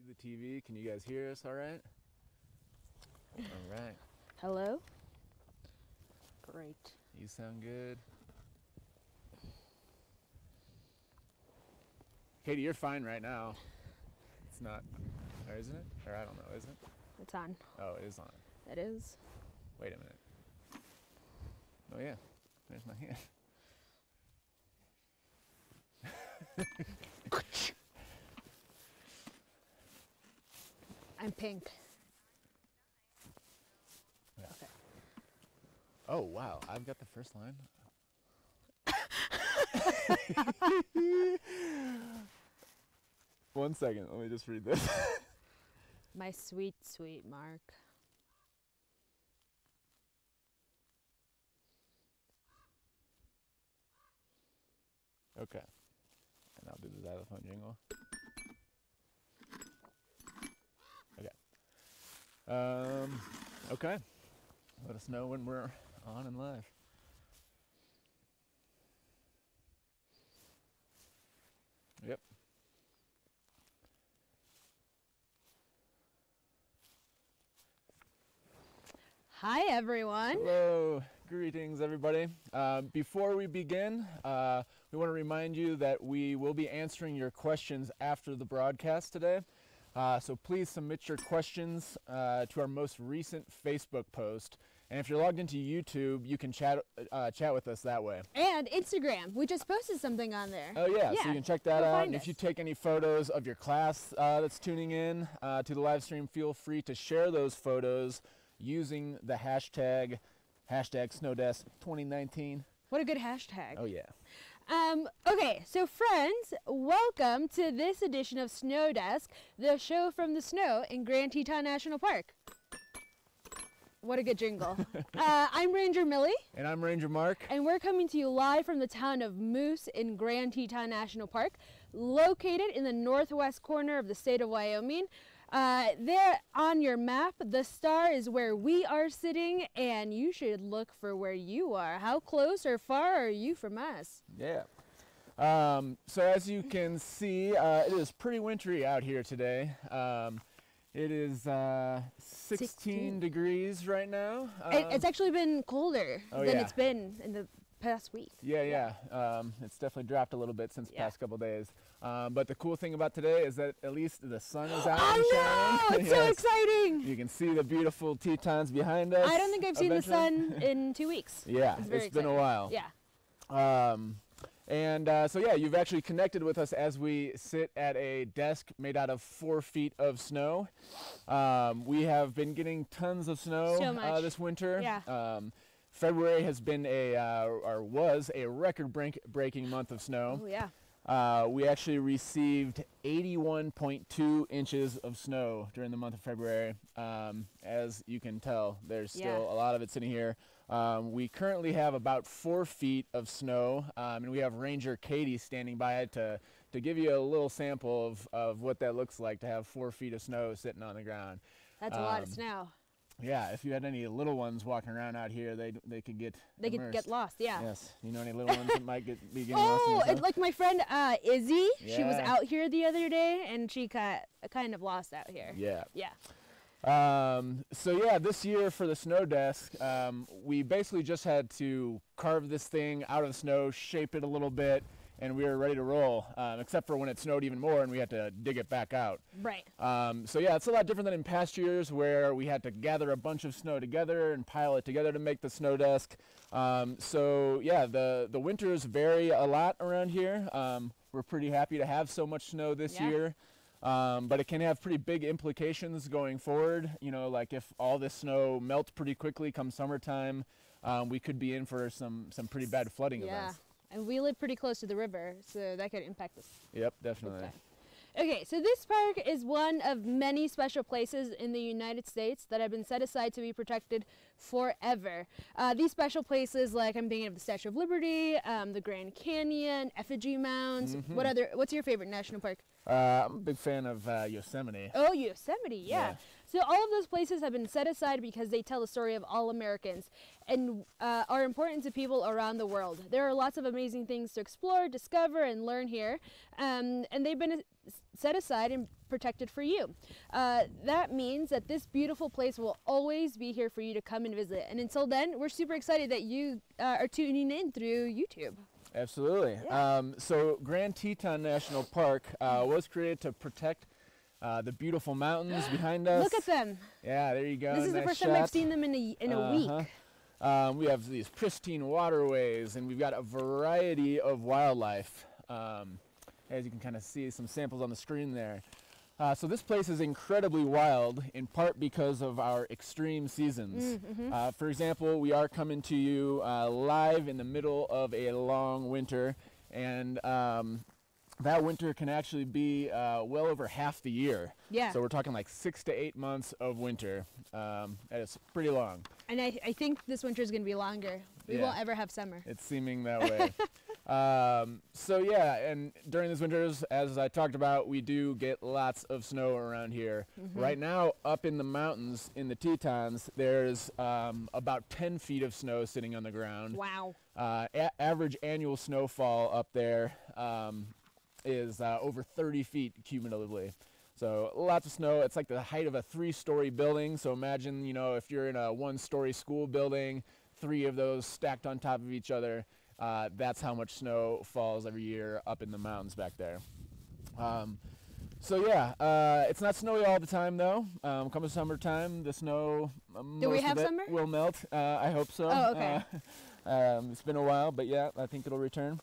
the TV. Can you guys hear us all right? All right. Hello? Great. You sound good. Katie, you're fine right now. It's not, or isn't it? Or I don't know, is it? It's on. Oh, it is on. It is. Wait a minute. Oh yeah, there's my hand. I'm pink. Yeah. Okay. Oh wow, I've got the first line. One second, let me just read this. My sweet, sweet Mark. Okay. And I'll do the xylophone jingle. Okay. Okay. Let us know when we're on and live. Yep. Hi, everyone. Hello. Greetings, everybody. Before we begin, we want to remind you that we will be answering your questions after the broadcast today. So please submit your questions to our most recent Facebook post. And if you're logged into YouTube, you can chat with us that way. And Instagram. We just posted something on there. Oh yeah, so you can check that Go out. find And if us. you take any photos of your class that's tuning in to the live stream, feel free to share those photos using the hashtag Snowdesk 2019. What a good hashtag. Oh yeah. Okay, so friends, welcome to this edition of Snow Desk, the show from the snow in Grand Teton National Park. What a good jingle. I'm Ranger Millie. And I'm Ranger Mark. And we're coming to you live from the town of Moose in Grand Teton National Park, located in the northwest corner of the state of Wyoming. There on your map, the star is where we are sitting, and you should look for where you are. How close or far are you from us? Yeah. So as you can see, it is pretty wintry out here today. It is 16 degrees right now. It's actually been colder than it's been in the past week. Yeah. It's definitely dropped a little bit since the past couple days. But the cool thing about today is that at least the sun is out and shining. Oh no! It's so exciting! You can see the beautiful Tetons behind us. I don't think I've seen the sun in 2 weeks. Yeah, it's been a while. Yeah. So yeah, you've actually connected with us as we sit at a desk made out of 4 feet of snow. We have been getting tons of snow this winter. Yeah. February has been was a record-breaking month of snow. Oh yeah. We actually received 81.2 inches of snow during the month of February. As you can tell, there's still a lot of it sitting here. We currently have about 4 feet of snow, and we have Ranger Katie standing by it to give you a little sample of what that looks like to have 4 feet of snow sitting on the ground. That's a lot of snow. Yeah, if you had any little ones walking around out here, they could get get lost. Yeah. Yes, you know any little ones that might be getting lost in the snow? It's like my friend Izzy. Yeah. She was out here the other day, and she got kind of lost out here. Yeah. Yeah. So yeah, this year for the snow desk, we basically just had to carve this thing out of the snow, shape it a little bit, and we were ready to roll, except for when it snowed even more and we had to dig it back out. Right. So yeah, it's a lot different than in past years where we had to gather a bunch of snow together and pile it together to make the snow desk. So yeah, the winters vary a lot around here. We're pretty happy to have so much snow this year. But it can have pretty big implications going forward. You know, like if all this snow melts pretty quickly come summertime, we could be in for some pretty bad flooding events. And we live pretty close to the river, so that could impact us. Yep, definitely. Okay, so this park is one of many special places in the United States that have been set aside to be protected forever. These special places, like I'm thinking of the Statue of Liberty, the Grand Canyon, effigy mounds. What's your favorite national park? I'm a big fan of Yosemite. Oh, Yosemite, yeah. So all of those places have been set aside because they tell the story of all Americans and are important to people around the world. There are lots of amazing things to explore, discover, and learn here, and they've been set aside and protected for you. That means that this beautiful place will always be here for you to come and visit. And until then, we're super excited that you are tuning in through YouTube. Absolutely. Yeah. So Grand Teton National Park was created to protect the beautiful mountains behind us. Look at them. Yeah, there you go. This is the Nice first time I've shot. seen them in a week. We have these pristine waterways, and we've got a variety of wildlife. As you can kind of see some samples on the screen there. So this place is incredibly wild, in part because of our extreme seasons. For example, we are coming to you live in the middle of a long winter, and that winter can actually be well over half the year. Yeah. So we're talking like 6 to 8 months of winter. That is pretty long. And I think this winter is going to be longer. We won't ever have summer. It's seeming that way. So yeah, and during these winters, as I talked about, we do get lots of snow around here. Right now, up in the mountains in the Tetons, there's about 10 feet of snow sitting on the ground. Wow. Average annual snowfall up there is over 30 feet cumulatively. So lots of snow. It's like the height of a 3-story building. So imagine, you know, if you're in a 1-story school building, 3 of those stacked on top of each other. That's how much snow falls every year up in the mountains back there. So yeah, it's not snowy all the time though. Come summertime, the snow Do we have summer? will melt. I hope so. Oh, okay. It's been a while, but yeah, I think it'll return.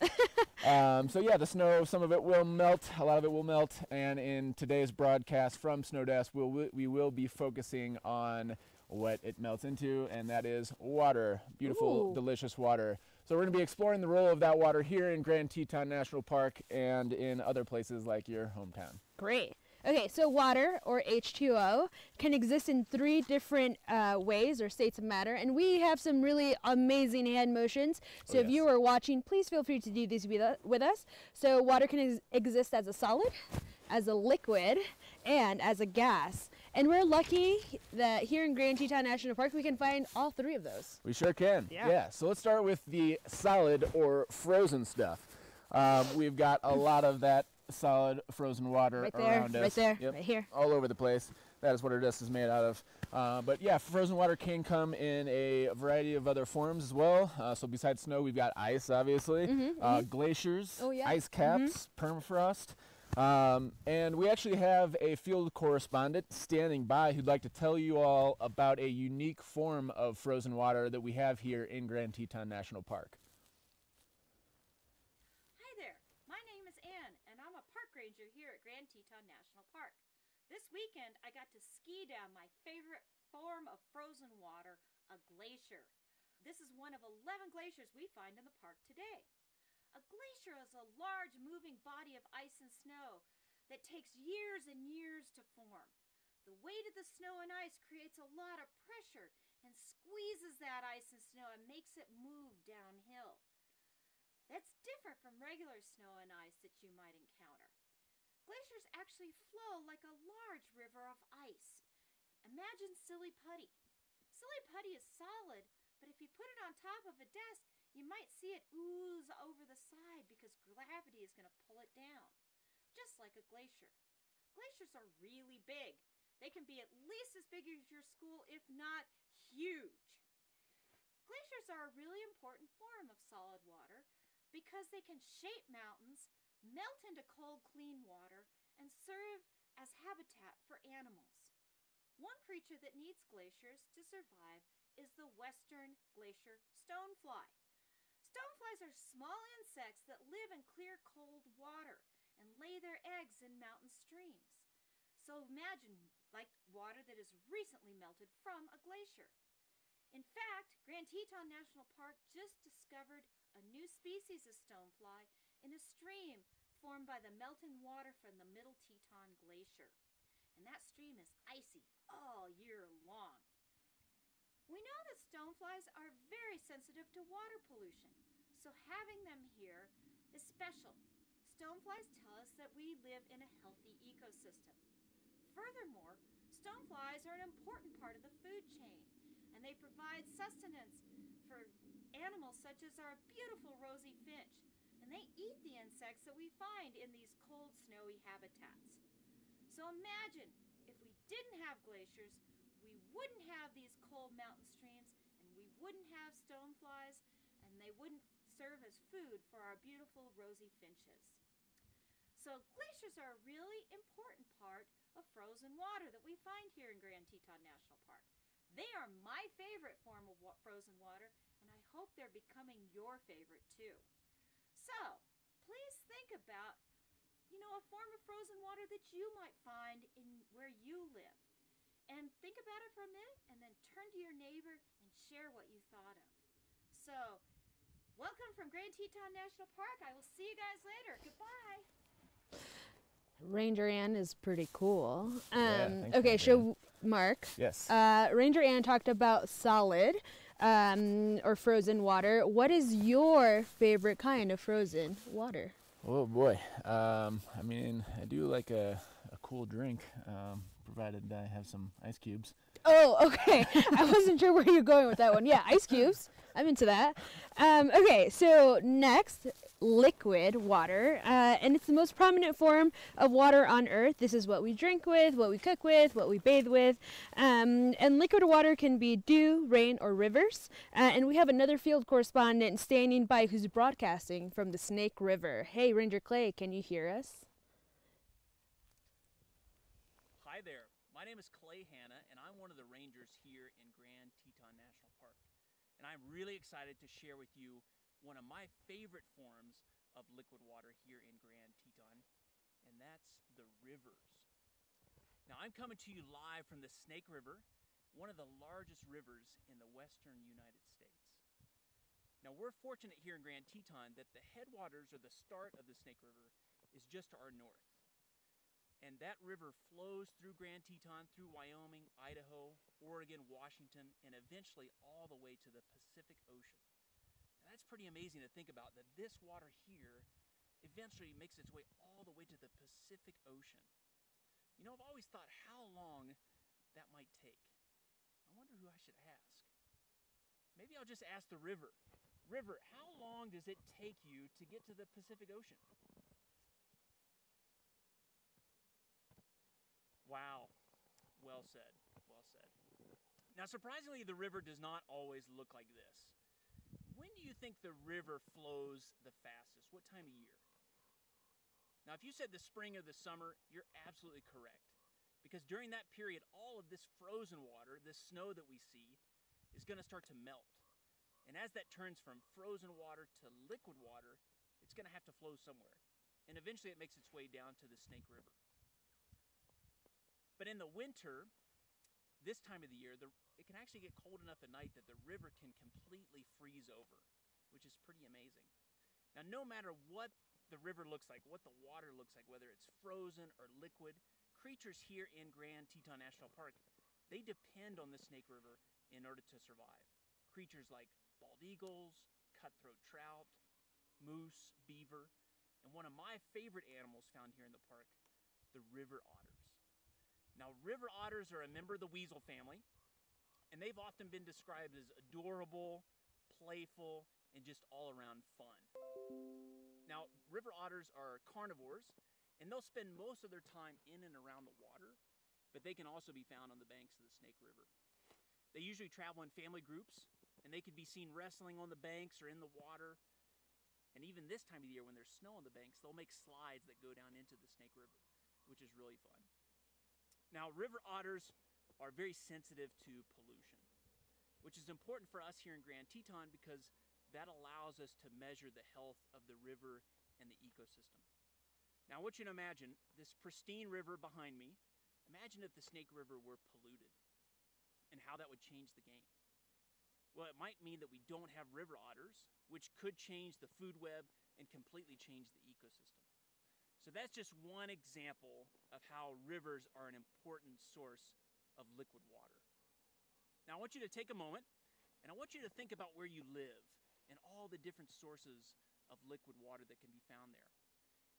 So yeah, the snow, some of it will melt, a lot of it will melt, and in today's broadcast from Snowdesk, we will be focusing on what it melts into, and that is water. Beautiful, delicious water. So we're going to be exploring the role of that water here in Grand Teton National Park and in other places like your hometown. Great. Okay, so water, or H2O, can exist in 3 different ways or states of matter, and we have some really amazing hand motions. So if you are watching, please feel free to do these with us. So water can exist as a solid, as a liquid, and as a gas. And we're lucky that here in Grand Teton National Park we can find all 3 of those. We sure can. Yeah. So let's start with the solid or frozen stuff. We've got a lot of that solid frozen water around us. Right there, right here. All over the place. That is what our desk is made out of. But yeah, frozen water can come in a variety of other forms as well. So besides snow, we've got ice, obviously, glaciers, ice caps, permafrost. And we actually have a field correspondent standing by who'd like to tell you all about a unique form of frozen water that we have here in Grand Teton National Park. Hi there, my name is Ann, and I'm a park ranger here at Grand Teton National Park. This weekend, I got to ski down my favorite form of frozen water, a glacier. This is one of 11 glaciers we find in the park today. A glacier is a large moving body of ice and snow that takes years and years to form. The weight of the snow and ice creates a lot of pressure and squeezes that ice and snow and makes it move downhill. That's different from regular snow and ice that you might encounter. Glaciers actually flow like a large river of ice. Imagine silly putty. Silly putty is solid, but if you put it on top of a desk, you might see it ooze over the side because gravity is going to pull it down, just like a glacier. Glaciers are really big. They can be at least as big as your school, if not huge. Glaciers are a really important form of solid water because they can shape mountains, melt into cold, clean water, and serve as habitat for animals. One creature that needs glaciers to survive is the western glacier stone fly. Stoneflies are small insects that live in clear, cold water and lay their eggs in mountain streams. So imagine like water that has recently melted from a glacier. In fact, Grand Teton National Park just discovered a new species of stonefly in a stream formed by the melting water from the Middle Teton Glacier. And that stream is icy all year long. We know that stoneflies are very sensitive to water pollution, so having them here is special. Stoneflies tell us that we live in a healthy ecosystem. Furthermore, Stoneflies are an important part of the food chain, and they provide sustenance for animals such as our beautiful rosy finch, and they eat the insects that we find in these cold, snowy habitats. So imagine if we didn't have glaciers, we wouldn't have these cold mountain streams, and we wouldn't have stoneflies, and they wouldn't serve as food for our beautiful rosy finches. So glaciers are a really important part of frozen water that we find here in Grand Teton National Park. They are my favorite form of frozen water, and I hope they're becoming your favorite too. So please think about, a form of frozen water that you might find in where you live. And think about it for a minute, and then turn to your neighbor and share what you thought of. So, welcome from Grand Teton National Park. I will see you guys later. Goodbye. Ranger Ann is pretty cool. Thanks, Okay, Ranger so Mark. Yes. Ranger Ann talked about solid or frozen water. What is your favorite kind of frozen water? Oh boy. I do like a cool drink, provided I have some ice cubes. Oh, okay. I wasn't sure where you're going with that one. Yeah, ice cubes. I'm into that. Okay, so next, liquid water. And it's the most prominent form of water on Earth. This is what we drink with, what we cook with, what we bathe with. And liquid water can be dew, rain, or rivers. And we have another field correspondent standing by who's broadcasting from the Snake River. Hey, Ranger Clay, can you hear us? Hi there, my name is Clay Hanna, and I'm one of the rangers here in Grand Teton National Park. And I'm really excited to share with you one of my favorite forms of liquid water here in Grand Teton, and that's the rivers. Now I'm coming to you live from the Snake River, one of the largest rivers in the western United States. Now we're fortunate here in Grand Teton that the headwaters, or the start of the Snake River, is just to our north. And that river flows through Grand Teton, through Wyoming, Idaho, Oregon, Washington, and eventually all the way to the Pacific Ocean. Now that's pretty amazing to think about, that this water here eventually makes its way all the way to the Pacific Ocean. I've always thought how long that might take. I wonder who I should ask. Maybe I'll just ask the river. River, how long does it take you to get to the Pacific Ocean? Wow, well said, well said. Now surprisingly, the river does not always look like this. When do you think the river flows the fastest? What time of year? Now if you said the spring or the summer, you're absolutely correct. Because during that period, all of this frozen water, this snow that we see, is going to start to melt. And as that turns from frozen water to liquid water, it's going to have to flow somewhere. And eventually it makes its way down to the Snake River. But in the winter, this time of the year, it can actually get cold enough at night that the river can completely freeze over, which is pretty amazing. Now, no matter what the river looks like, what the water looks like, whether it's frozen or liquid, creatures here in Grand Teton National Park, they depend on the Snake River in order to survive. Creatures like bald eagles, cutthroat trout, moose, beaver, and one of my favorite animals found here in the park, the river otters. Now, river otters are a member of the weasel family, and they've often been described as adorable, playful, and just all-around fun. Now, river otters are carnivores, and they'll spend most of their time in and around the water, but they can also be found on the banks of the Snake River. They usually travel in family groups, and they can be seen wrestling on the banks or in the water. And even this time of the year, when there's snow on the banks, they'll make slides that go down into the Snake River, which is really fun. Now, river otters are very sensitive to pollution, which is important for us here in Grand Teton because that allows us to measure the health of the river and the ecosystem. Now, I want you to imagine this pristine river behind me. Imagine if the Snake River were polluted and how that would change the game. Well, it might mean that we don't have river otters, which could change the food web and completely change the ecosystem. So that's just one example of how rivers are an important source of liquid water. Now I want you to take a moment, and I want you to think about where you live and all the different sources of liquid water that can be found there.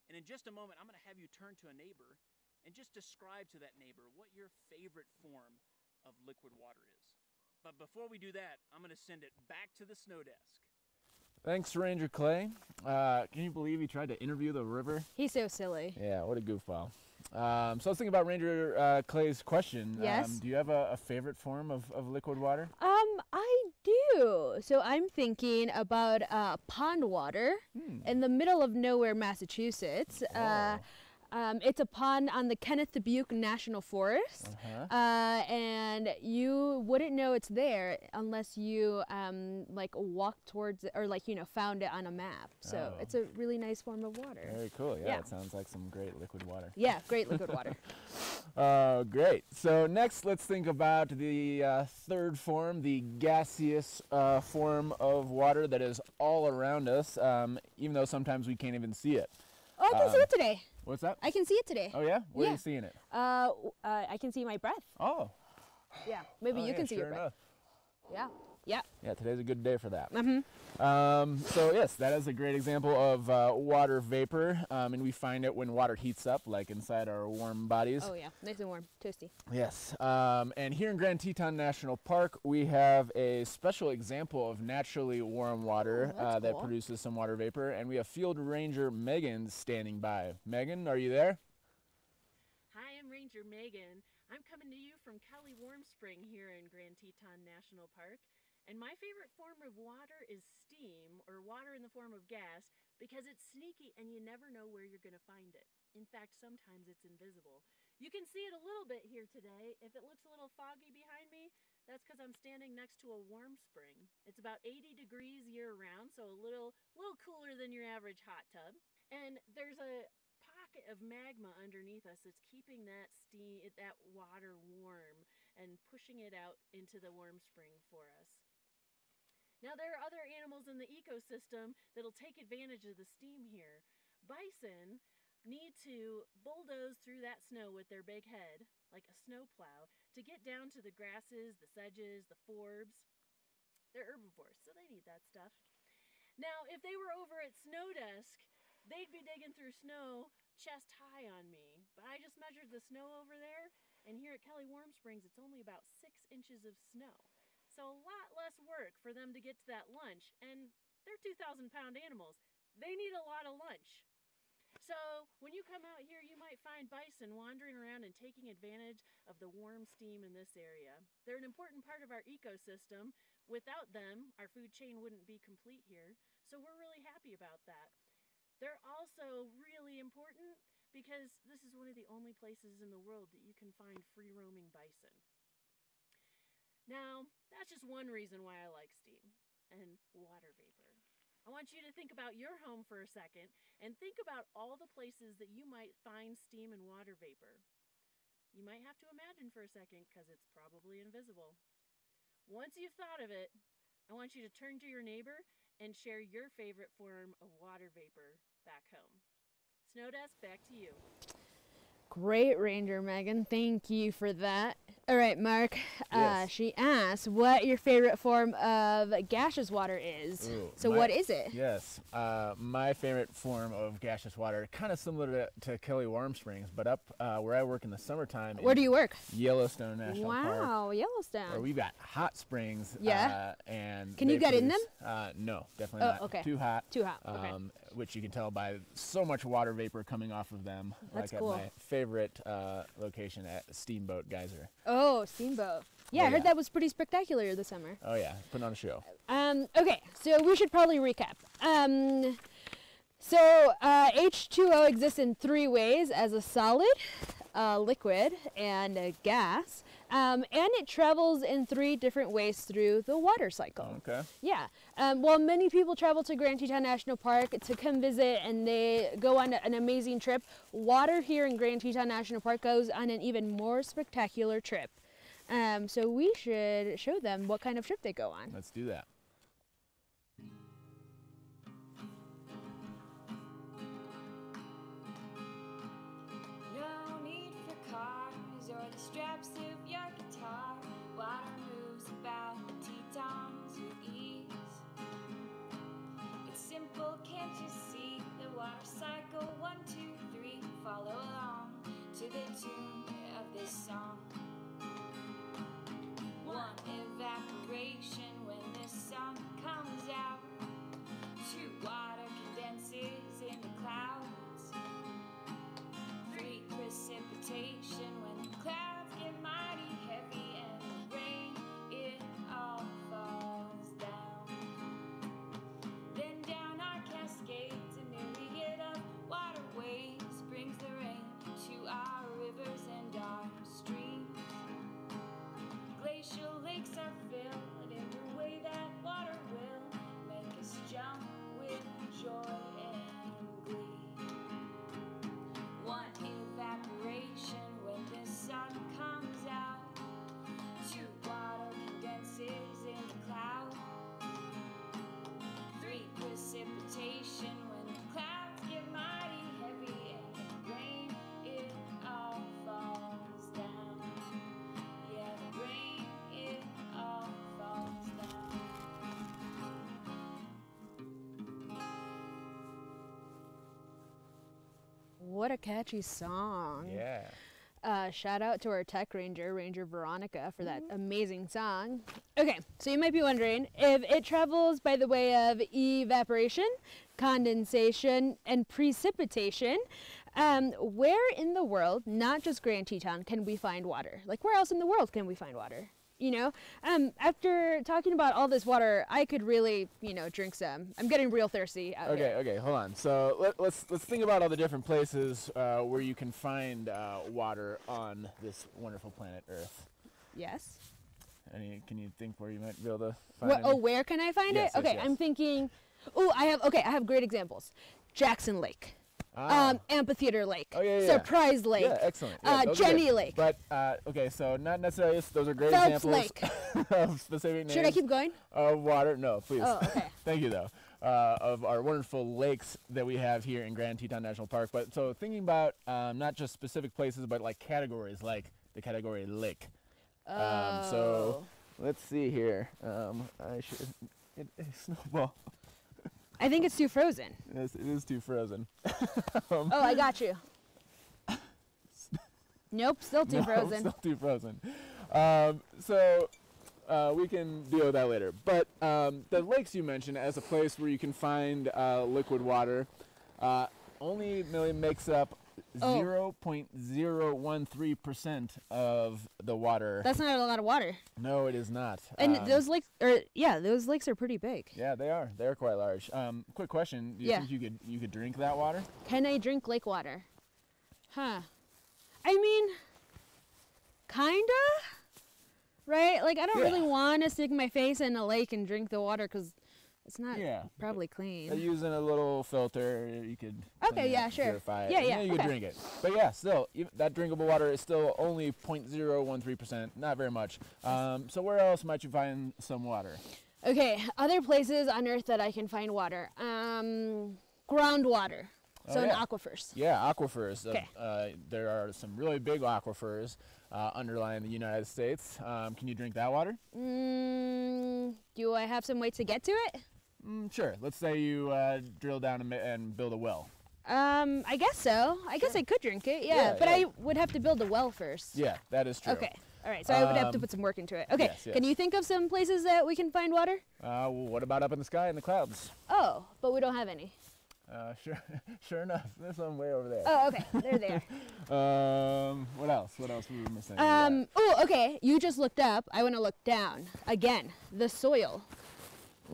And in just a moment, I'm going to have you turn to a neighbor, and just describe to that neighbor what your favorite form of liquid water is. But before we do that, I'm going to send it back to the snow desk. Thanks, Ranger Clay. Can you believe he tried to interview the river? He's so silly. Yeah, what a goofball. So I was thinking about Ranger Clay's question. Yes. Do you have a favorite form of liquid water? I do. So I'm thinking about pond water in the middle of nowhere, Massachusetts. It's a pond on the Kenneth Dubuque National Forest, and you wouldn't know it's there unless you like walk towards it or like found it on a map. So it's a really nice form of water. Very cool. Yeah, it sounds like some great liquid water. Yeah, great liquid water. Great. So next, let's think about the third form, the gaseous form of water that is all around us, even though sometimes we can't even see it. Oh, I can see it today. What's that? I can see it today. Oh yeah? Where are you seeing it? I can see my breath. Oh. Yeah, maybe you can see your breath. Enough. Yeah. Yeah. Yeah, today's a good day for that. Mm-hmm. So yes, that is a great example of water vapor, and we find it when water heats up, like inside our warm bodies. Oh yeah, nice and warm, toasty. Yes, and here in Grand Teton National Park, we have a special example of naturally warm water that cool. produces some water vapor, and we have Field Ranger Megan standing by. Megan, are you there? Hi, I'm Ranger Megan. I'm coming to you from Kelly Warm Spring here in Grand Teton National Park. And my favorite form of water is steam, or water in the form of gas, because it's sneaky and you never know where you're going to find it. In fact, sometimes it's invisible. You can see it a little bit here today. If it looks a little foggy behind me, that's because I'm standing next to a warm spring. It's about 80 degrees year-round, so a little cooler than your average hot tub. And there's a pocket of magma underneath us that's keeping that steam, that water warm and pushing it out into the warm spring for us. Now, there are other animals in the ecosystem that'll take advantage of the steam here. Bison need to bulldoze through that snow with their big head, like a snowplow, to get down to the grasses, the sedges, the forbs. They're herbivores, so they need that stuff. Now, if they were over at Snow Desk, they'd be digging through snow chest high on me. But I just measured the snow over there, and here at Kelly Warm Springs, it's only about 6 inches of snow. So a lot less work for them to get to that lunch. And they're 2,000-pound animals. They need a lot of lunch. So when you come out here, you might find bison wandering around and taking advantage of the warm steam in this area. They're an important part of our ecosystem. Without them, our food chain wouldn't be complete here. So we're really happy about that. They're also really important because this is one of the only places in the world that you can find free-roaming bison. Now, that's just one reason why I like steam and water vapor. I want you to think about your home for a second and think about all the places that you might find steam and water vapor. You might have to imagine for a second because it's probably invisible. Once you've thought of it, I want you to turn to your neighbor and share your favorite form of water vapor back home. Snow Desk, back to you. Great, Ranger Megan. Thank you for that. All right, Mark. Yes. She asked what your favorite form of gaseous water is. Ooh, what is it? Yes, my favorite form of gaseous water, kind of similar to Kelly Warm Springs, but up where I work in the summertime. Where do you work? Yellowstone National Park. Wow, Yellowstone. Where we've got hot springs. Yeah. And can you get in them? No, definitely not. Okay. Too hot. Too hot. Okay. Which you can tell by so much water vapor coming off of them. That's like cool. At my favorite location at Steamboat Geyser. Oh, Steamboat. Yeah, I heard that was pretty spectacular this summer. Oh yeah, putting on a show. Okay, so we should probably recap. So H2O exists in 3 ways: as a solid, liquid, and a gas. And it travels in 3 different ways through the water cycle. Okay. Yeah. Well, many people travel to Grand Teton National Park to come visit, and they go on an amazing trip. Water here in Grand Teton National Park goes on an even more spectacular trip. So we should show them what kind of trip they go on. Let's do that. No need for cars or the straps of your guitar. Water moves about the Tetons with ease. It's simple, can't you see? The water cycle, 1, 2, 3. Follow along to to the tune of this song. One, evaporation when the sun comes out. Two, water condenses in the clouds. Three, precipitation when the clouds get mighty heavy and the rain, it all falls down. Then down our cascades, a myriad of waterways brings the rain to our rivers and our streams. Glacial lakes are filled in the way that water will make us jump with joy and glee. One, evaporation when the sun comes out. Two, water condenses in the cloud. Three, precipitation when the clouds get mighty heavy and the rain, it all falls down. Yeah, the rain, it all falls down. What a catchy song. Yeah. Shout out to our tech ranger, Ranger Veronica, for that amazing song. Okay, so you might be wondering if it travels by the way of evaporation, condensation, and precipitation, where in the world, not just Grand Teton, can we find water? Like, where else in the world can we find water? You know, after talking about all this water, I could really, drink some. I'm getting real thirsty out here. Okay, hold on. So let's think about all the different places where you can find water on this wonderful planet Earth. Yes. Can you think where you might be able to find What, where can I find Yes, it? Okay, yes. I'm thinking, I have great examples. Jackson Lake. Amphitheater Lake. Oh, yeah. Surprise Lake. Yeah, excellent. Yeah, those are Jenny good. Lake. But, okay, so not necessarily, those are great Phelps examples Lake. of specific names. Should I keep going? Of water? No, please. Oh, okay. Thank you, though. Of our wonderful lakes that we have here in Grand Teton National Park. But so thinking about not just specific places, but like categories, like the category lake. So let's see here. I should. Snowball. I think it's too frozen. Yes, it is too frozen. Oh, I got you. Nope, still too No, frozen. Still too frozen. So we can deal with that later. But the lakes you mentioned as a place where you can find liquid water only really makes up 0.013% of the water. That's not a lot of water. No, it is not. And those lakes are pretty big. Yeah, they are. They are quite large. Quick question: do you think you could drink that water? Can I drink lake water? Huh. I mean, kinda. Right? Like, I don't really want to stick my face in a lake and drink the water because it's not probably clean. Using a little filter, you could purify it. Yeah, and then you could drink it. But yeah, still, that drinkable water is still only 0.013%, not very much. So where else might you find some water? Okay, other places on Earth that I can find water. Groundwater. So in aquifers. Yeah, aquifers. Okay. There are some really big aquifers underlying the United States. Can you drink that water? Do I have some way to get to it? Sure. Let's say you drill down and build a well. I guess so. I guess I could drink it, but I would have to build a well first. Yeah, that is true. Okay. All right, so I would have to put some work into it. Okay, yes. Can you think of some places that we can find water? Well, what about up in the sky in the clouds? Oh, but we don't have any. Sure enough. There's one way over there. Oh, okay. There they are. What else? What else were we missing? Oh, okay. You just looked up. I want to look down. Again, the soil.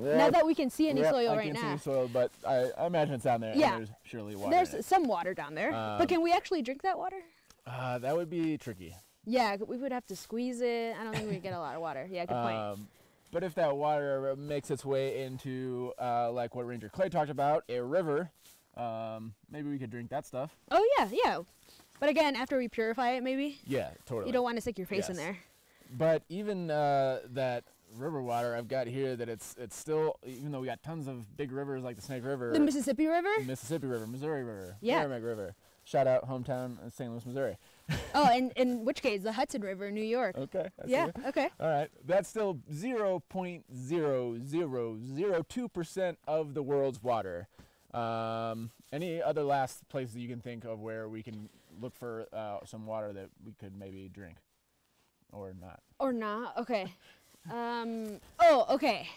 Yeah, Not that we can see any soil I right can't see now. any soil, but I imagine it's down there. Yeah. And there's surely water. There's some water down there. But can we actually drink that water? That would be tricky. Yeah, we would have to squeeze it. I don't think we'd get a lot of water. Yeah, good point. But if that water makes its way into, like what Ranger Clay talked about, a river, maybe we could drink that stuff. Oh, yeah. But again, after we purify it, maybe? Yeah, totally. You don't want to stick your face in there. But even that river water I've got here, that it's still, even though we got tons of big rivers like the Snake River. The Mississippi River? Mississippi River, Missouri River, Yeah. Merrimack River. Shout out hometown of St. Louis, Missouri. Oh, and in which case? The Hudson River, New York. Okay. Okay. All right. That's still 0.0002% of the world's water. Any other last places you can think of where we can look for some water that we could maybe drink, or not. Or not? Okay. Oh, okay.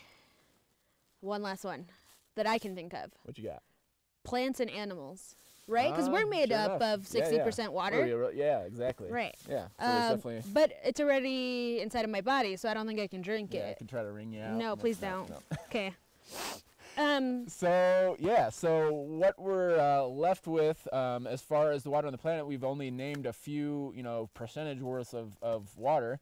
One last one that I can think of. What you got? Plants and animals, right? Because we're made sure up enough. of 60% water. Oh, yeah, exactly. Right. Yeah. So there's definitely. But it's already inside of my body, so I don't think I can drink Yeah, I it. can try to wring you out. No, please don't. No. Okay. So what we're left with, as far as the water on the planet, we've only named a few, percentage worth of water.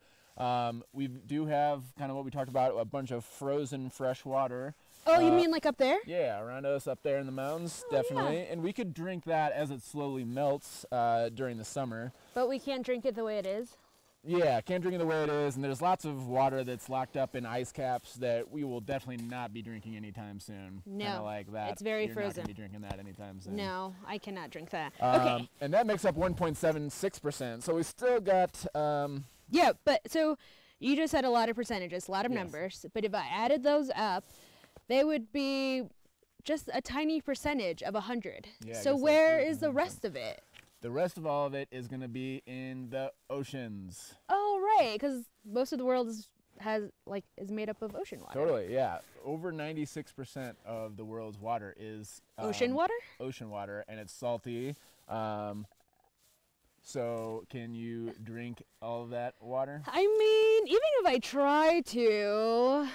We do have kind of what we talked about, a bunch of frozen fresh water. Oh, you mean like up there? Yeah, around us up there in the mountains, Oh, definitely. yeah. And we could drink that as it slowly melts during the summer. But we can't drink it the way it is. Yeah, can't drink it the way it is, and there's lots of water that's locked up in ice caps that we will definitely not be drinking anytime soon. No, Kinda like that. it's very You're frozen. Not gonna be drinking that anytime soon. No, I cannot drink that. Okay. And that makes up 1.76%. So we still got. Yeah, but so you just had a lot of percentages, a lot of Yes. numbers. But if I added those up, they would be just a tiny percentage of 100. Yeah, I So guess where that's is the 100%. rest of it? The rest of all of it is going to be in the oceans. Oh, right, because most of the world is made up of ocean water. Totally, yeah. Over 96% of the world's water is Ocean water? Ocean water, and it's salty. So can you drink all of that water? I mean, even if I try to,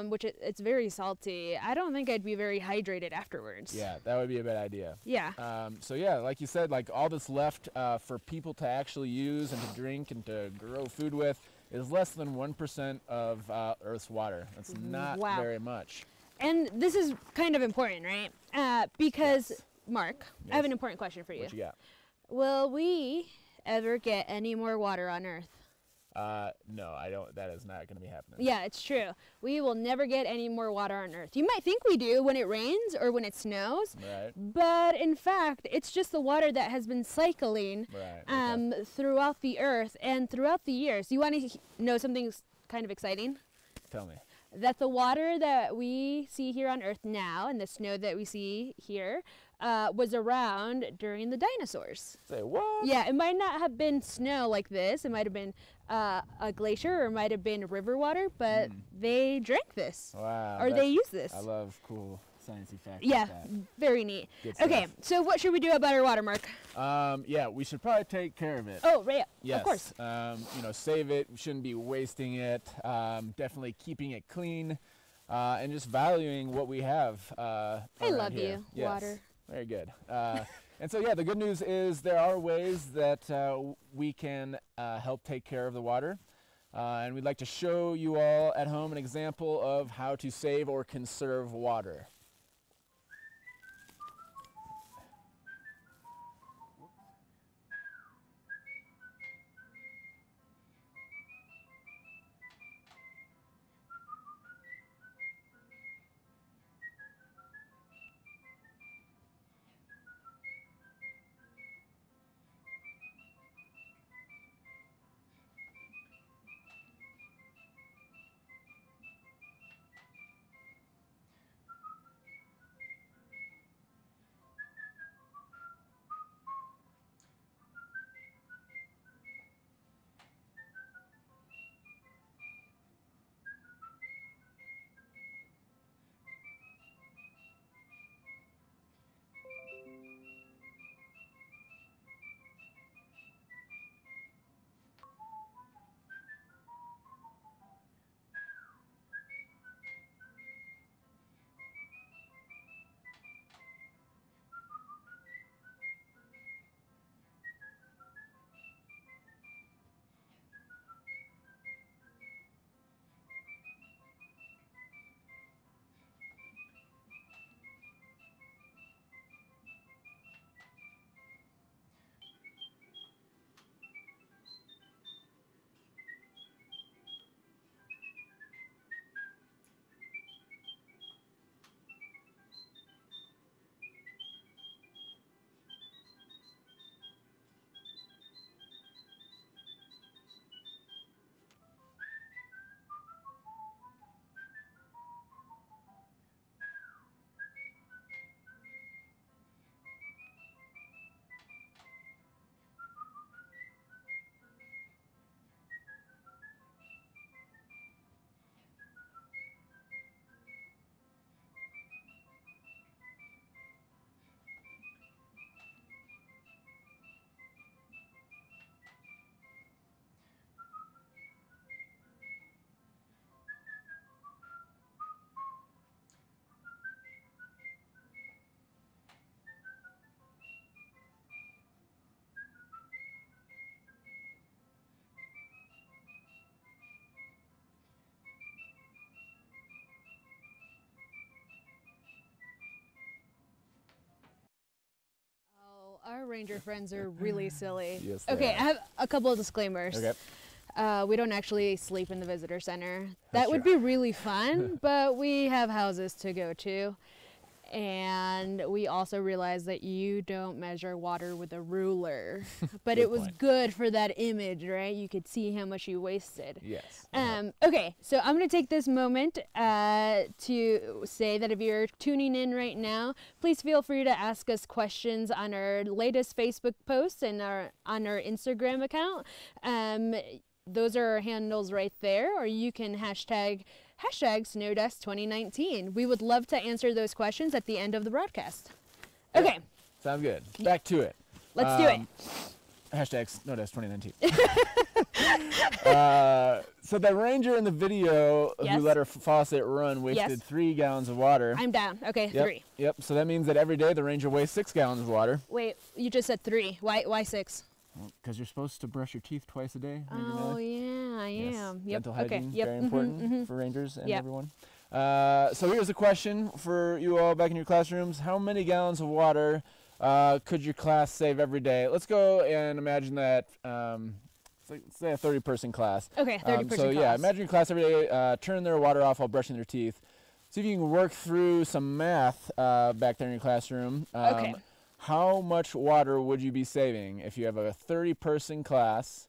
which it's very salty, I don't think I'd be very hydrated afterwards. Yeah, that would be a bad idea. Yeah. So yeah, like you said, like all that's left for people to actually use and to drink and to grow food with is less than 1% of Earth's water. That's not Wow. very much. And this is kind of important, right? Because, Yes. Mark, I have Yes. an important question for you. What you got? Will we ever get any more water on Earth? No, I don't. That is not going to be happening. Yeah, it's true. We will never get any more water on Earth. You might think we do when it rains or when it snows, Right. but in fact, it's just the water that has been cycling Right. Okay. throughout the Earth and throughout the years. You want to know something kind of exciting? Tell me. That the water that we see here on Earth now and the snow that we see here was around during the dinosaurs. Say what? Yeah, it might not have been snow like this. It might have been a glacier or it might have been river water, but they drank this Wow. or they use this. I love cool sciencey facts. Yeah, Like that. very neat. Good Okay, stuff. so what should we do about our water, Mark? Yeah, we should probably take care of it. Oh, right, Yes. of course. Save it. We shouldn't be wasting it. Definitely keeping it clean, and just valuing what we have. I around love here. you, Yes. water. Very good. And so, yeah, the good news is there are ways that we can help take care of the water. And we'd like to show you all at home an example of how to save or conserve water. ranger friends are really silly. Yes, they Okay, are. I have a couple of disclaimers. Okay. We don't actually sleep in the visitor center. That's That would true. be really fun, but we have houses to go to. And we also realized that you don't measure water with a ruler. But Good it was point. good for that image, right? You could see how much you wasted. Yes. Okay, so I'm going to take this moment to say that if you're tuning in right now, please feel free to ask us questions on our latest Facebook posts and on our Instagram account. Those are our handles right there, or you can hashtag Snowdust 2019. We would love to answer those questions at the end of the broadcast. Okay, Sounds good. Back to it. let's do it. Hashtag Snowdust 2019. So the ranger in the video Yes. who let her faucet run wasted Yes. 3 gallons of water. I'm down. Okay, Yep. 3. Yep. So that means that every day the ranger wastes 6 gallons of water. Wait, you just said 3. Why 6? Because you're supposed to brush your teeth twice a day. Ranger Oh, Millie. yeah, I Yes. am. Yep. Dental Okay. hygiene, Yep. very mhm, important mhm. for rangers and Yep. everyone. So here's a question for you all back in your classrooms. How many gallons of water could your class save every day? Let's go and imagine that, say a 30-person class. Okay, 30-person So class. yeah, imagine your class every day turn their water off while brushing their teeth. See if you can work through some math back there in your classroom. Okay. How much water would you be saving if you have a 30-person class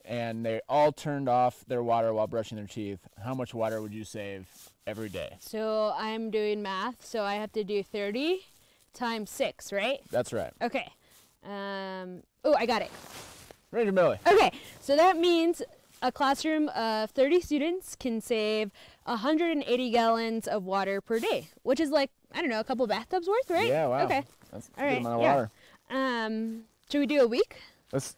and they all turned off their water while brushing their teeth? How much water would you save every day? So I'm doing math, so I have to do 30 times 6, right? That's right. Okay. Oh, I got it. Ranger Millie. Okay, so that means a classroom of 30 students can save 180 gallons of water per day, which is like, I don't know, a couple bathtubs worth, right? Yeah, wow. Okay. That's a All good right, amount of yeah. water. Should we do a week?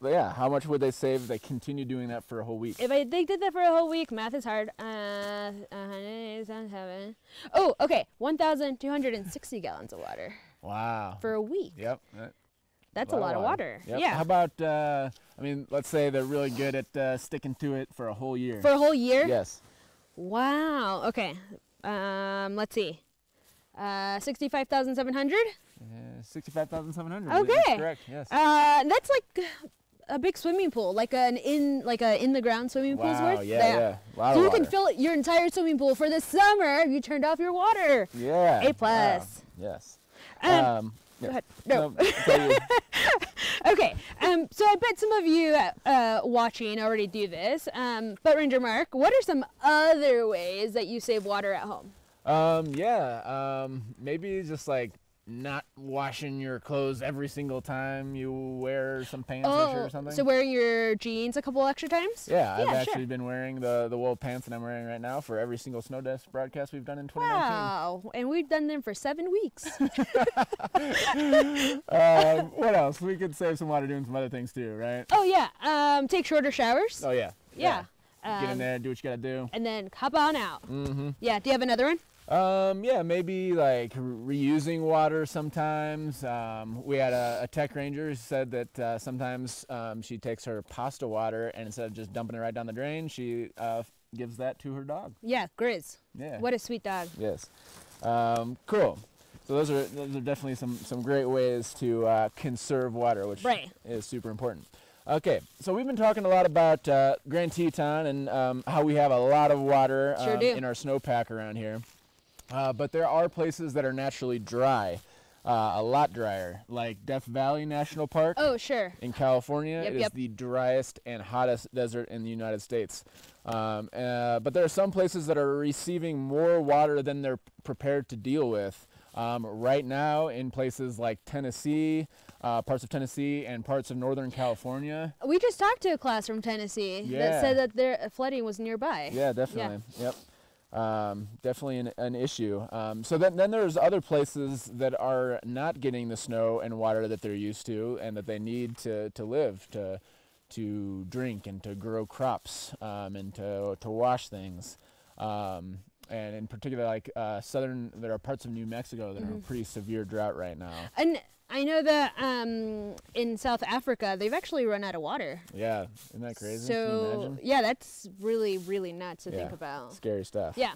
Yeah, how much would they save if they continue doing that for a whole week? If they did that for a whole week, math is hard. 187. Oh, okay, 1,260 gallons of water Wow. for a week. Yep. That's a lot of water. Yep. Yeah. How about, let's say they're really good at sticking to it for a whole year. For a whole year? Yes. Wow. Okay. Let's see. 65,700. 65,700. Okay. That's correct. Yes. That's like a big swimming pool, like in the ground swimming pool's Wow. worth. Yeah. A lot So of you water. can fill your entire swimming pool for the summer if you turned off your water. Yeah. A plus. Wow. Yes. Yeah. Go ahead. No. tell you. Okay. So I bet some of you watching already do this. But Ranger Mark, what are some other ways that you save water at home? Maybe just like not washing your clothes every single time you wear some pants or shirt or something. So wearing your jeans a couple extra times? Yeah, I've Yeah, actually sure. been wearing the wool pants that I'm wearing right now for every single Snow Desk broadcast we've done in 2019. Wow. And we've done them for 7 weeks. What else? We could save some water doing some other things too, right? Oh, yeah. Take shorter showers. Oh yeah. Yeah. Get in there, do what you gotta do. And then hop on out. Mm-hmm. Yeah. Do you have another one? Yeah, maybe like reusing water sometimes. We had a tech ranger who said that sometimes she takes her pasta water and instead of just dumping it right down the drain, she gives that to her dog. Yeah, Grizz. Yeah. What a sweet dog. Yes. Cool. So those are definitely some great ways to conserve water, which Right. is super important. Okay, so we've been talking a lot about Grand Teton and how we have a lot of water Sure do. in our snowpack around here. But there are places that are naturally dry, a lot drier, like Death Valley National Park Oh, sure. in California. Yep, It is yep. the driest and hottest desert in the United States. But there are some places that are receiving more water than they're prepared to deal with. Right now in places like Tennessee, parts of Tennessee and parts of Northern California. We just talked to a class from Tennessee Yeah. that said that their flooding was nearby. Yeah, definitely. Yep. Definitely an issue. So then there's other places that are not getting the snow and water that they're used to and that they need to live, to drink and to grow crops, and to wash things. And in particular, like there are parts of New Mexico that are in a pretty severe drought right now. And I know that in South Africa, they've actually run out of water. Yeah, isn't that crazy? Can you So, imagine? yeah, that's really, really nuts to think Yeah. about. Scary stuff. Yeah.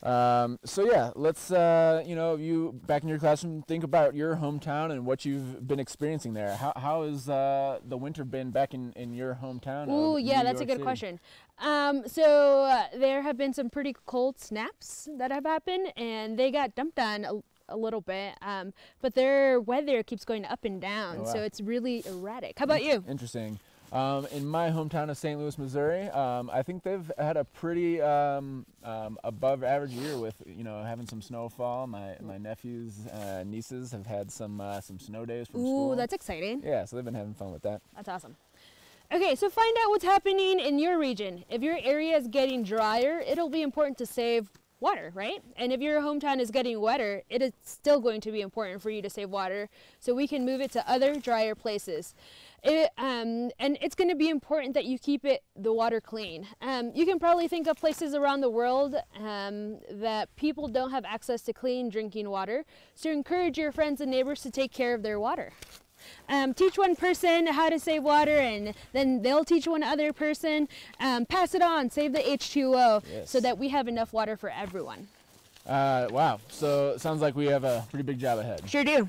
So yeah, let's you back in your classroom, think about your hometown and what you've been experiencing there. How has the winter been back in your hometown? Ooh, of yeah, New that's a York good City? question. So there have been some pretty cold snaps that have happened, and they got dumped on a little bit. But their weather keeps going up and down, Oh, so wow. it's really erratic. How about you? Interesting. In my hometown of St. Louis, Missouri, I think they've had a pretty above average year with having some snowfall. My nephews, nieces have had some snow days from school. Ooh, that's exciting. Yeah, so they've been having fun with that. That's awesome. Okay, so find out what's happening in your region. If your area is getting drier, it'll be important to save water, right? And if your hometown is getting wetter, it is still going to be important for you to save water so we can move it to other drier places. And it's going to be important that you keep the water clean. You can probably think of places around the world that people don't have access to clean drinking water. So encourage your friends and neighbors to take care of their water. Teach one person how to save water, and then they'll teach one other person. Pass it on, save the H2O, Yes. so that we have enough water for everyone. Wow. So it sounds like we have a pretty big job ahead. Sure do.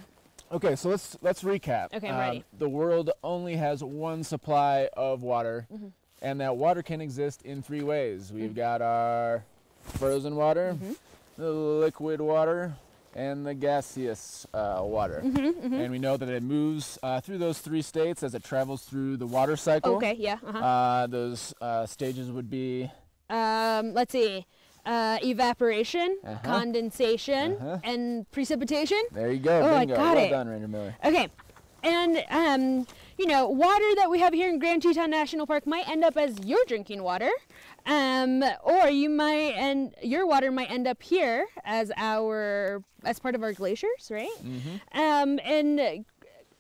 Okay, so let's recap. Okay, I'm ready. The world only has one supply of water, and that water can exist in three ways. We've got our frozen water, the liquid water, and the gaseous water. And we know that it moves through those three states as it travels through the water cycle. Okay, yeah. Those stages would be... Let's see. Evaporation, condensation, and precipitation. There you go. Oh, Bingo. I got Well it. done, Ranger Miller. Okay, and water that we have here in Grand Teton National Park might end up as your drinking water, or your water might end up here as part of our glaciers, right?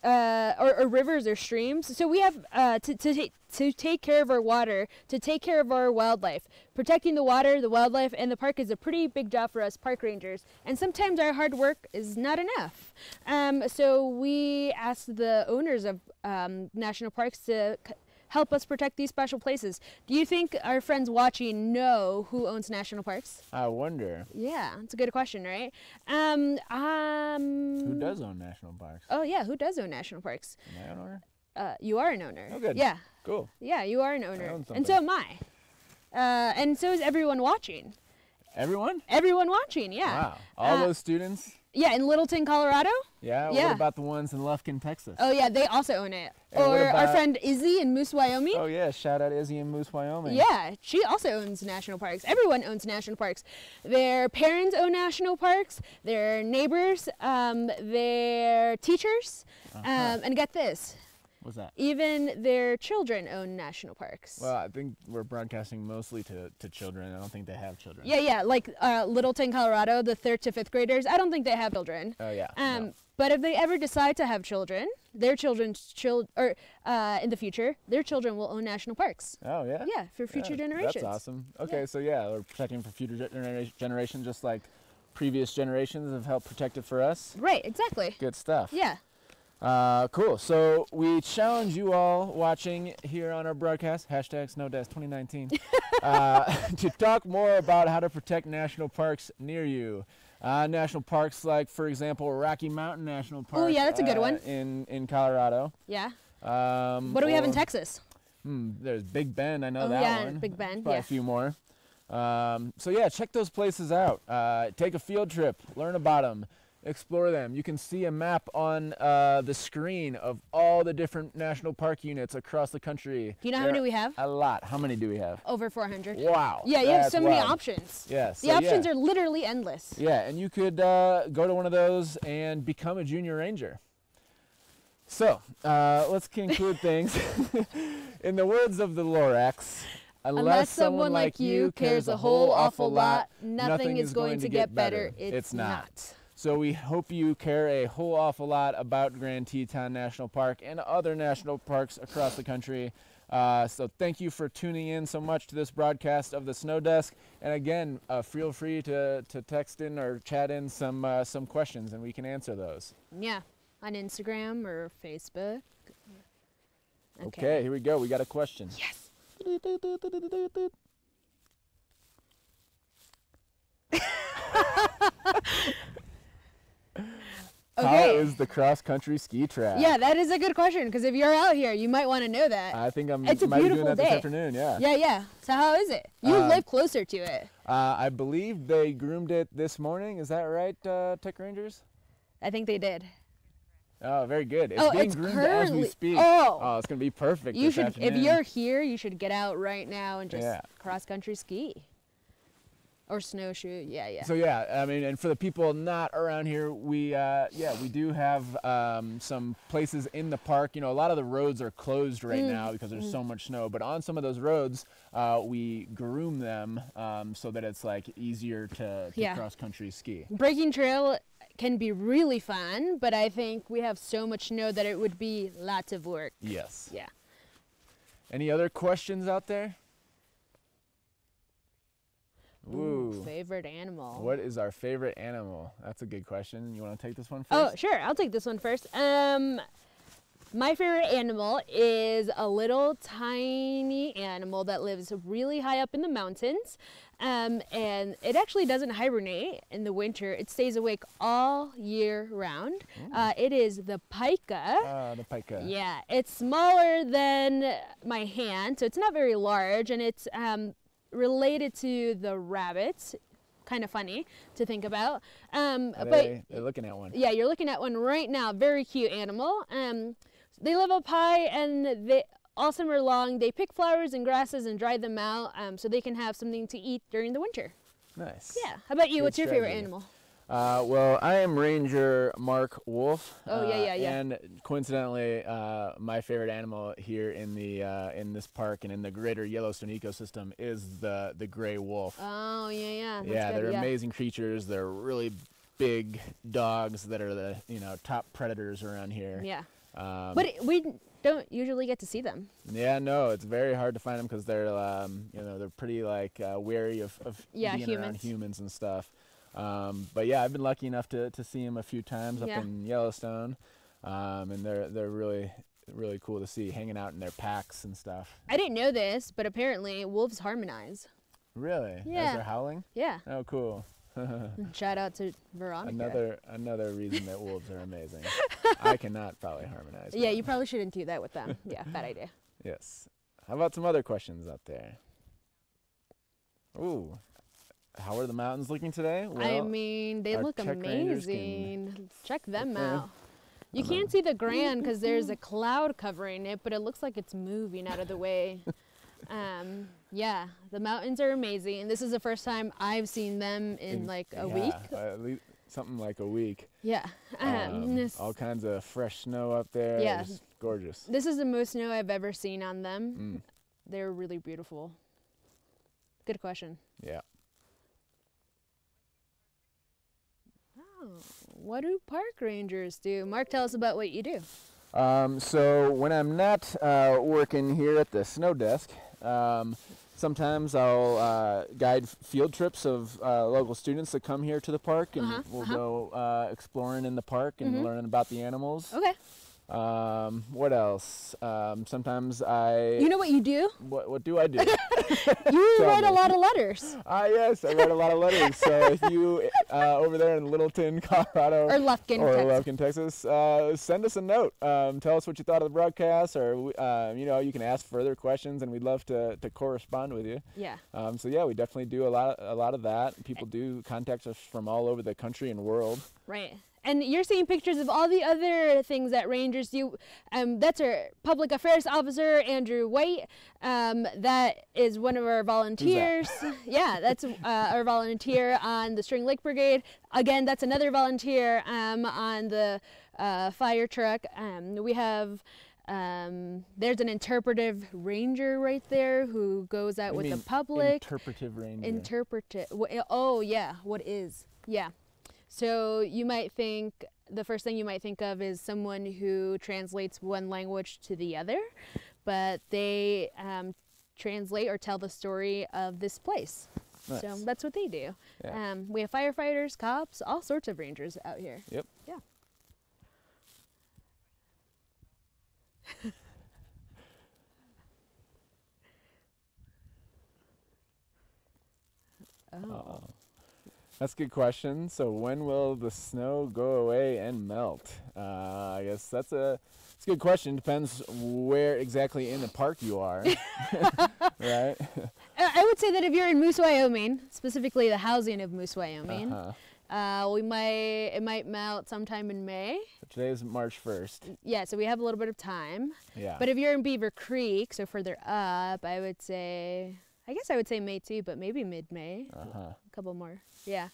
Or rivers or streams. So we have to take care of our water, to take care of our wildlife. Protecting the water, the wildlife, and the park is a pretty big job for us park rangers. And sometimes our hard work is not enough. So we ask the owners of national parks to help us protect these special places. Do you think our friends watching know who owns national parks? I wonder. Yeah, that's a good question, right? Who does own national parks? Oh yeah, who does own national parks? Am I an owner? You are an owner. Oh, good. Yeah, Cool. yeah, you are an owner, own and so something. am I. And so is everyone watching. Everyone? Everyone watching, yeah. Wow. All those students? Yeah, in Littleton, Colorado. Yeah? Yeah. What about the ones in Lufkin, Texas? Oh yeah, they also own it. And what Or our about- friend Izzy in Moose, Wyoming. Oh, yeah. Shout out Izzy in Moose, Wyoming. Yeah, she also owns national parks. Everyone owns national parks. Their parents own national parks, their neighbors, their teachers, and get this, What's that? even their children own national parks. Well, I think we're broadcasting mostly to children. I don't think they have children. Yeah, like Littleton, Colorado, the 3rd to 5th graders, I don't think they have children. Oh, yeah. No. But if they ever decide to have children, their children's in the future, their children will own national parks. Oh, yeah? Yeah, for future generations. That's awesome. Okay, Yeah. so yeah, we're protecting for future generations just like previous generations have helped protect it for us. Right, exactly. Good stuff. Yeah. Cool. So we challenge you all watching here on our broadcast, #SnowDesk2019, to talk more about how to protect national parks near you. National parks like, for example, Rocky Mountain National Park. yeah, that's a good one. In Colorado. Yeah. What do we have in or- Texas? There's Big Bend. I know Oh, that yeah, one. Big Bend, Probably yeah. a few more. So yeah, check those places out. Take a field trip. Learn about them. Explore them. You can see a map on the screen of all the different national park units across the country. Do you know how There many are we have? A lot. How many do we have? Over 400. Wow. Yeah, you have that's so many wild. options. Yeah. The options are literally endless. Yeah, and you could go to one of those and become a junior ranger. So, let's conclude things. In the words of the Lorax, unless someone like you cares a whole awful lot, nothing is going to get better. It's not. So we hope you care a whole awful lot about Grand Teton National Park and other national parks across the country. So thank you for tuning in so much to this broadcast of the Snow Desk. And again, feel free to text in or chat in some questions, and we can answer those. Yeah, on Instagram or Facebook. Okay, here we go. We got a question. Yes. How is the cross-country ski track? Yeah, that is a good question, because if you're out here, you might want to know that. I think It's a might be doing beautiful that this day. afternoon, yeah. Yeah. So how is it? You live closer to it. I believe they groomed it this morning. Is that right, Tech Rangers? I think they did. Oh, very good. It's Oh, being it's groomed as we currently- speak. oh. It's going to be perfect You this should, afternoon. if you're here, you should get out right now and just Yeah. cross-country ski. Or snowshoe, yeah. So yeah, I mean, and for the people not around here, we do have some places in the park. You know, a lot of the roads are closed right now because there's so much snow. But on some of those roads, we groom them so that it's like easier to cross country ski. Breaking trail can be really fun, but I think we have so much snow that it would be lots of work. Yes. Yeah. Any other questions out there? Ooh, favorite animal. What is our favorite animal? That's a good question. You want to take this one first? Oh, sure. I'll take this one first. My favorite animal is a little tiny animal that lives really high up in the mountains. And it actually doesn't hibernate in the winter. It stays awake all year round. It is the pika. The pika. Yeah, it's smaller than my hand, so it's not very large, and it's related to the rabbits. Kind of funny to think about. They're looking at one. Yeah, you're looking at one right now. Very cute animal. They live up high, and all summer long they pick flowers and grasses and dry them out so they can have something to eat during the winter. Nice. Yeah. How about you? Good What's your favorite strategy. animal? Well, I am Ranger Mark Wolf. Oh, yeah. And coincidentally, my favorite animal here in this park and in the greater Yellowstone ecosystem is the gray wolf. Oh, yeah. That's Yeah, good, they're amazing creatures. They're really big dogs that are the top predators around here. Yeah. But we don't usually get to see them. Yeah, no, it's very hard to find them because they're they're pretty wary of being around humans and stuff. But yeah, I've been lucky enough to see them a few times up in Yellowstone, and they're really cool to see, hanging out in their packs and stuff. I didn't know this, but apparently wolves harmonize. Really? Yeah. As they're howling? Yeah. Oh, cool. Shout out to Veronica. Another reason that wolves are amazing. I cannot probably harmonize. Yeah, you probably shouldn't do that with them. Yeah, bad idea. Yes. How about some other questions out there? Ooh. How are the mountains looking today? Well, I mean, they our look Tech Rangers amazing. Check them Okay. out. You can't see the Grand because there's a cloud covering it, but it looks like it's moving out of the way. Yeah, the mountains are amazing. This is the first time I've seen them in like a week. At least something like a week. Yeah. All kinds of fresh snow up there. Yeah. It's gorgeous. This is the most snow I've ever seen on them. They're really beautiful. Good question. Yeah. Oh, what do park rangers do? Mark, tell us about what you do. So when I'm not working here at the snow desk, sometimes I'll guide field trips of local students that come here to the park, and we'll go exploring in the park and learning about the animals. Okay. What else? Sometimes I... You know what you do? What do I do? You Tell write me. a lot of letters. Yes, I write a lot of letters. So if you over there in Littleton, Colorado, Or Lufkin, Texas. Lufkin, Texas, send us a note. Tell us what you thought of the broadcast, or you can ask further questions, and we'd love to correspond with you. Yeah. So yeah, we definitely do a lot of that. People do contact us from all over the country and world. Right. And you're seeing pictures of all the other things that rangers do. That's our public affairs officer, Andrew White. That is one of our volunteers. Yeah, that's our volunteer on the String Lake Brigade. Again, that's another volunteer on the fire truck. We have... there's an interpretive ranger right there who goes out with the public. Interpretive ranger. Oh, yeah. What is? Yeah. So you might think, the first thing you might think of is someone who translates one language to the other, but they translate or tell the story of this place. Nice. So that's what they do. Yeah. We have firefighters, cops, all sorts of rangers out here. Yep. Yeah. Oh. That's a good question. So when will the snow go away and melt? I guess that's a good question. Depends where exactly in the park you are, right? I would say that if you're in Moose, Wyoming, specifically the housing of Moose, Wyoming, it might melt sometime in May. Today is March 1st. Yeah, so we have a little bit of time. Yeah. But if you're in Beaver Creek, so further up, I guess I would say May too, but maybe mid-May. A couple more. Yeah.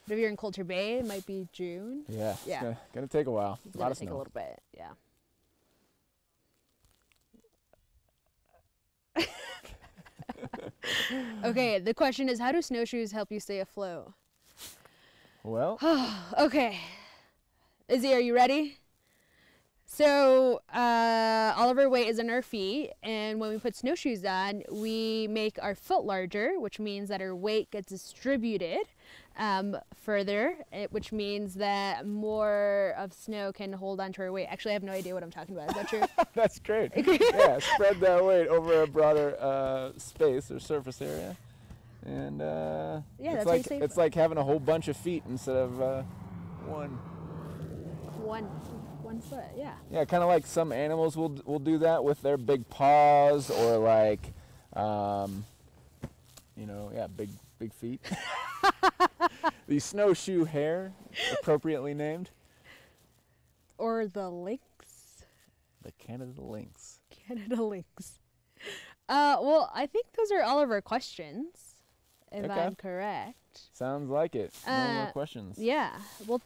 But if you're in Coulter Bay, it might be June. Yeah. Yeah. It's gonna take a while. It's a lot gonna of take snow. a little bit. Yeah. Okay, the question is, how do snowshoes help you stay afloat? Well, Okay. Izzy, are you ready? So all of our weight is in our feet, and when we put snowshoes on, we make our foot larger, which means that our weight gets distributed further, which means that more of snow can hold onto our weight. Actually, I have no idea what I'm talking about. Is that true? that's great. Yeah, spread that weight over a broader space or surface area. And Yeah, it's that's like how you save it's like having a whole bunch of feet instead of one. One foot, yeah. Yeah, kind of like some animals will do that with their big paws, or like, big feet. The snowshoe hare, appropriately named. Or the lynx. The Canada lynx. Canada lynx. Well, I think those are all of our questions, if Okay. I'm correct. Sounds like it. No more questions. Yeah. Well,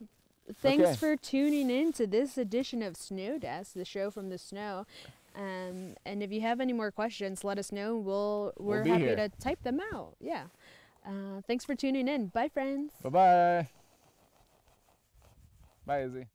thanks Okay. for tuning in to this edition of Snow Desk, the show from the snow. And if you have any more questions, let us know. We're be happy here. to type them out. Yeah. Thanks for tuning in. Bye, friends. Bye-bye. Bye, Izzy.